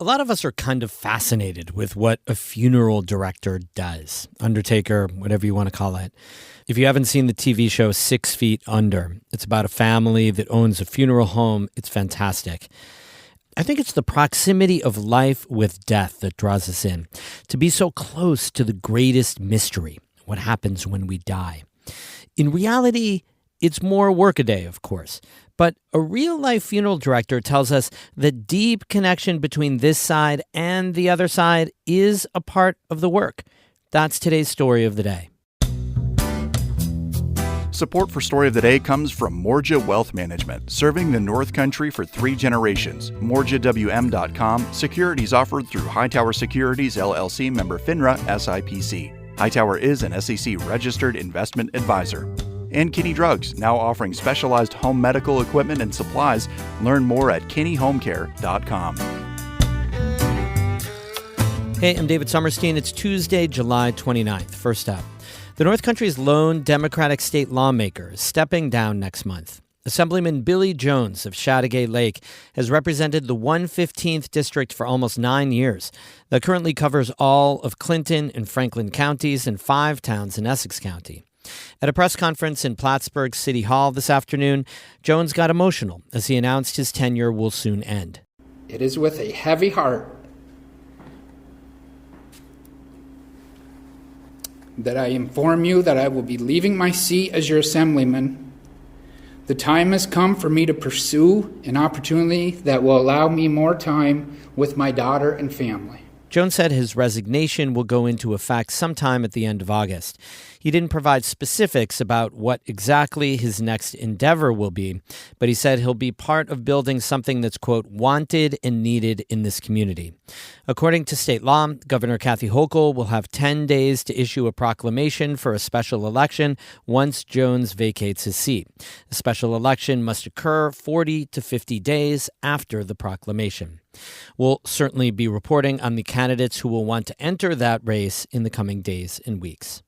A lot of us are kind of fascinated with what a funeral director does. Undertaker, whatever you want to call it. If you haven't seen the TV show 6 Feet Under, it's about a family that owns a funeral home. It's fantastic. I think it's the proximity of life with death that draws us in. To be so close to the greatest mystery, what happens when we die. In reality, it's more workaday, of course. But a real-life funeral director tells us the deep connection between this side and the other side is a part of the work. That's today's story of the day. Support for Story of the Day comes from Morja Wealth Management, serving the North Country for 3 generations. MorjaWM.com. Securities offered through Hightower Securities, LLC, member FINRA, SIPC. Hightower is an SEC-registered investment advisor. And Kinney Drugs, now offering specialized home medical equipment and supplies. Learn more at kinneyhomecare.com. Hey, I'm David Sommerstein. It's Tuesday, July 29th. First up, the North Country's lone Democratic state lawmaker is stepping down next month. Assemblyman Billy Jones of Chateauguay Lake has represented the 115th district for almost 9 years. That currently covers all of Clinton and Franklin counties and 5 towns in Essex County. At a press conference in Plattsburgh City Hall this afternoon, Jones got emotional as he announced his tenure will soon end. It is with a heavy heart that I inform you that I will be leaving my seat as your assemblyman. The time has come for me to pursue an opportunity that will allow me more time with my daughter and family. Jones said his resignation will go into effect sometime at the end of August. He didn't provide specifics about what exactly his next endeavor will be, but he said he'll be part of building something that's, quote, wanted and needed in this community. According to state law, Governor Kathy Hochul will have 10 days to issue a proclamation for a special election once Jones vacates his seat. A special election must occur 40 to 50 days after the proclamation. We'll certainly be reporting on the candidates who will want to enter that race in the coming days and weeks.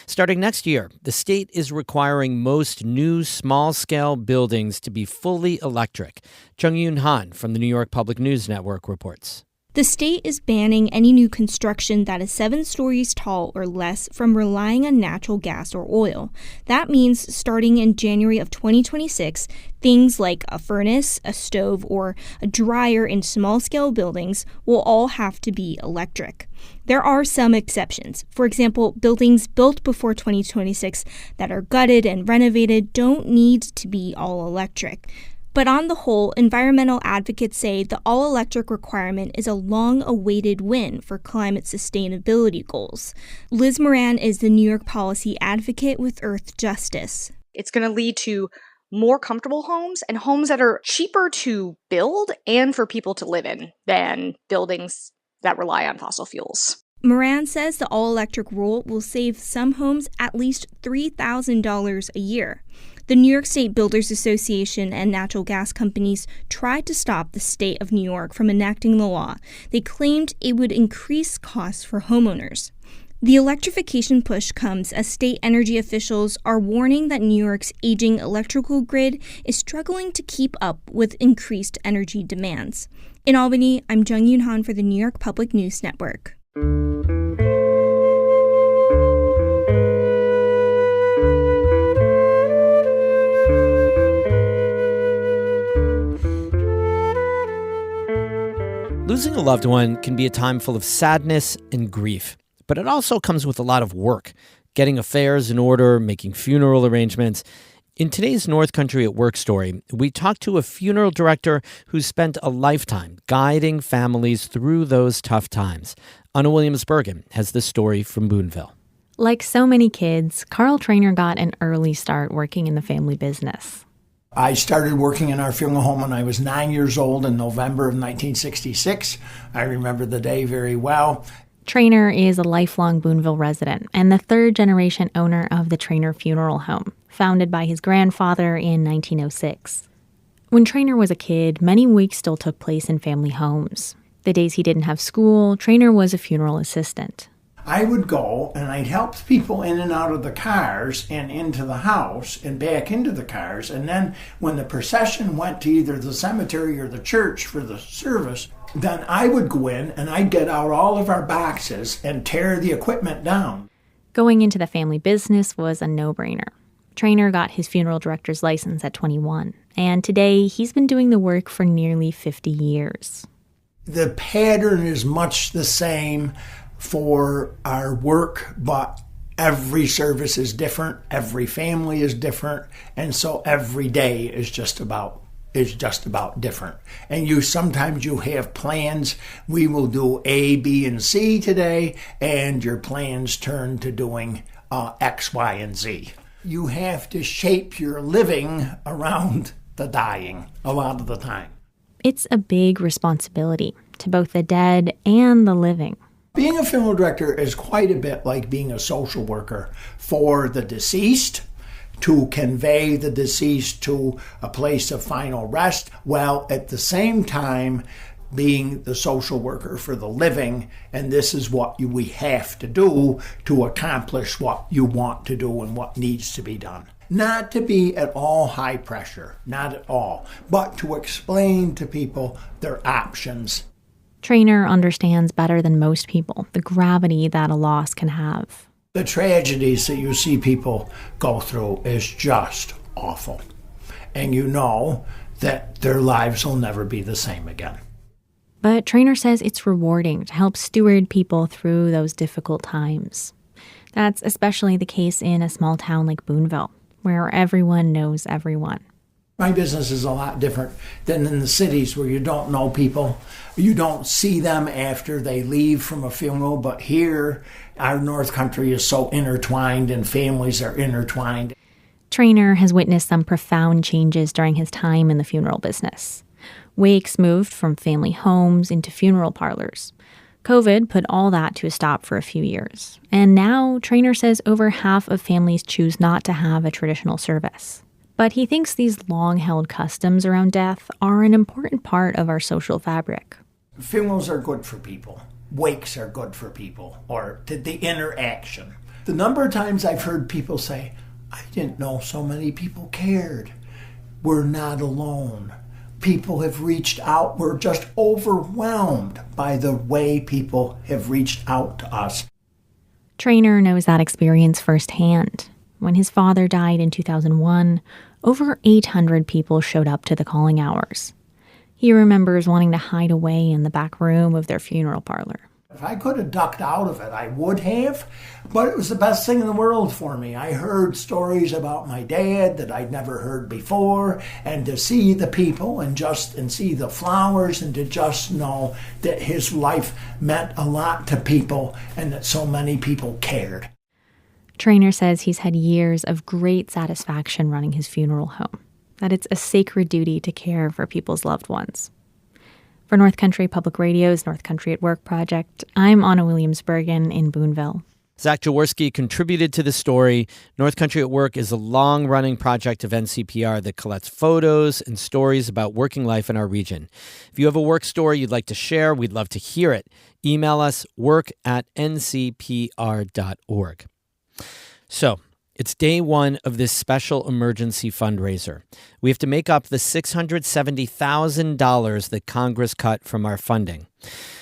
Starting next year, the state is requiring most new small-scale buildings to be fully electric. Jung-Yoon Han from the New York Public News Network reports. The state is banning any new construction that is 7 stories tall or less from relying on natural gas or oil. That means starting in January of 2026, things like a furnace, a stove, or a dryer in small-scale buildings will all have to be electric. There are some exceptions. For example, buildings built before 2026 that are gutted and renovated don't need to be all electric. But on the whole, environmental advocates say the all-electric requirement is a long-awaited win for climate sustainability goals. Liz Moran is the New York policy advocate with Earth Justice. It's going to lead to more comfortable homes and homes that are cheaper to build and for people to live in than buildings that rely on fossil fuels. Moran says the all-electric rule will save some homes at least $3,000 a year. The New York State Builders Association and natural gas companies tried to stop the state of New York from enacting the law. They claimed it would increase costs for homeowners. The electrification push comes as state energy officials are warning that New York's aging electrical grid is struggling to keep up with increased energy demands. In Albany, I'm Jung-Yoon Han for the New York Public News Network. Losing a loved one can be a time full of sadness and grief, but it also comes with a lot of work, getting affairs in order, making funeral arrangements. In today's North Country at Work story, we talked to a funeral director who spent a lifetime guiding families through those tough times. Anna Williams-Bergen has this story from Boonville. Like so many kids, Carl Trainer got an early start working in the family business. I started working in our funeral home when I was 9 years old in November of 1966. I remember the day very well. Trainer is a lifelong Boonville resident and the third-generation owner of the Trainer Funeral Home, founded by his grandfather in 1906. When Trainer was a kid, many weeks still took place in family homes. The days he didn't have school, Trainer was a funeral assistant. I would go and I'd help people in and out of the cars and into the house and back into the cars. And then when the procession went to either the cemetery or the church for the service, then I would go in and I'd get out all of our boxes and tear the equipment down. Going into the family business was a no-brainer. Traynor got his funeral director's license at 21, and today he's been doing the work for nearly 50 years. The pattern is much the same for our work, but every service is different, every family is different, and so every day is just about different. And sometimes you have plans. We will do A, B, and C today, and your plans turn to doing X, Y, and Z. You have to shape your living around the dying a lot of the time. It's a big responsibility to both the dead and the living. Being a funeral director is quite a bit like being a social worker for the deceased, to convey the deceased to a place of final rest, while at the same time being the social worker for the living. And this is what we have to do to accomplish what you want to do and what needs to be done. Not to be at all high pressure, not at all, but to explain to people their options. Traynor understands better than most people the gravity that a loss can have. The tragedies that you see people go through is just awful. And you know that their lives will never be the same again. But Traynor says it's rewarding to help steward people through those difficult times. That's especially the case in a small town like Boonville, where everyone knows everyone. My business is a lot different than in the cities where you don't know people. You don't see them after they leave from a funeral, but here, our North Country is so intertwined and families are intertwined. Traynor has witnessed some profound changes during his time in the funeral business. Wakes moved from family homes into funeral parlors. COVID put all that to a stop for a few years. And now, Traynor says over half of families choose not to have a traditional service. But he thinks these long-held customs around death are an important part of our social fabric. Funerals are good for people. Wakes are good for people, or the interaction. The number of times I've heard people say, I didn't know so many people cared. We're not alone. People have reached out. We're just overwhelmed by the way people have reached out to us. Traynor knows that experience firsthand. When his father died in 2001, over 800 people showed up to the calling hours. He remembers wanting to hide away in the back room of their funeral parlor. If I could have ducked out of it, I would have, but it was the best thing in the world for me. I heard stories about my dad that I'd never heard before, and to see the people and see the flowers and to just know that his life meant a lot to people and that so many people cared. Traynor says he's had years of great satisfaction running his funeral home, that it's a sacred duty to care for people's loved ones. For North Country Public Radio's North Country at Work project, I'm Anna Williams-Bergen in Boonville. Zach Jaworski contributed to the story. North Country at Work is a long-running project of NCPR that collects photos and stories about working life in our region. If you have a work story you'd like to share, we'd love to hear it. Email us work@ncpr.org. So, it's day one of this special emergency fundraiser. We have to make up the $670,000 that Congress cut from our funding.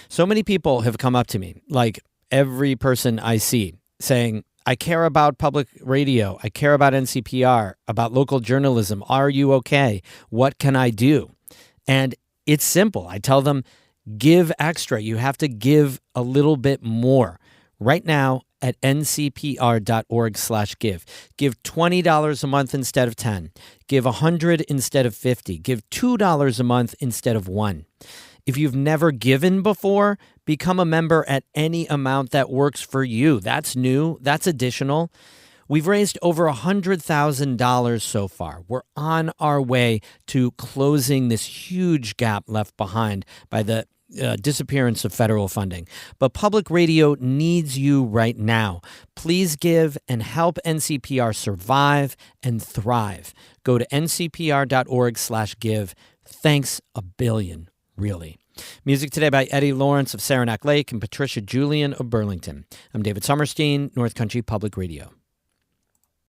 So many people have come up to me, like every person I see, saying, I care about public radio, I care about NCPR, about local journalism. Are you okay? What can I do? And it's simple. I tell them, give extra. You have to give a little bit more. Right now, at ncpr.org/give. Give $20 a month instead of $10. Give $100 instead of $50. Give $2 a month instead of $1. If you've never given before, become a member at any amount that works for you. That's new. That's additional. We've raised over $100,000 so far. We're on our way to closing this huge gap left behind by the disappearance of federal funding. But public radio needs you right now. Please give and help NCPR survive and thrive. Go to ncpr.org/give. Thanks a billion, really. Music today by Eddie Lawrence of Saranac Lake and Patricia Julian of Burlington. I'm David Sommerstein, North Country Public Radio.